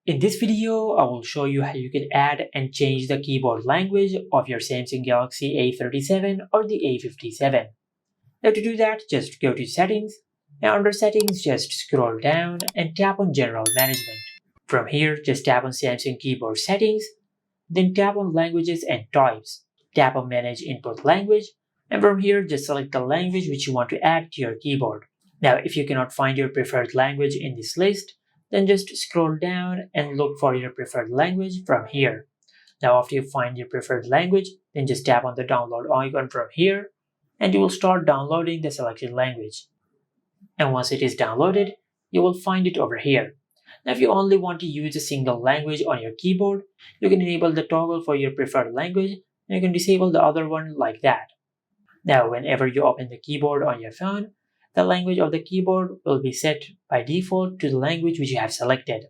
In this video, I will show you how you can add and change the keyboard language of your Samsung Galaxy A37 or the A57. Now to do that, just go to Settings, and under Settings, just scroll down and tap on General Management. From here, just tap on Samsung Keyboard Settings, then tap on Languages and Types. Tap on Manage Input Language, and from here, just select the language which you want to add to your keyboard. Now, if you cannot find your preferred language in this list, then just scroll down and look for your preferred language from here. Now, after you find your preferred language, then just tap on the download icon from here, and you will start downloading the selected language. And once it is downloaded, you will find it over here. Now, if you only want to use a single language on your keyboard, you can enable the toggle for your preferred language, and you can disable the other one like that. Now, whenever you open the keyboard on your phone, the language of the keyboard will be set by default to the language which you have selected.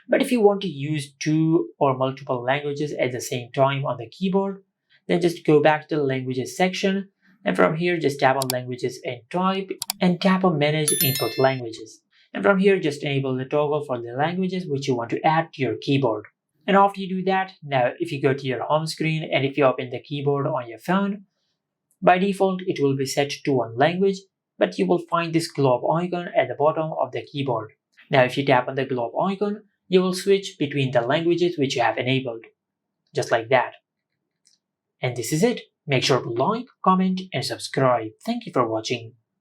But if you want to use two or multiple languages at the same time on the keyboard, then just go back to the Languages section, and from here just tap on Languages and Type, and tap on Manage Input Languages. And from here just enable the toggle for the languages which you want to add to your keyboard. And after you do that, now if you go to your home screen and if you open the keyboard on your phone, by default it will be set to one language, but you will find this globe icon at the bottom of the keyboard. Now if you tap on the globe icon, you will switch between the languages which you have enabled, just like that. And this is it. Make sure to like, comment, and subscribe. Thank you for watching.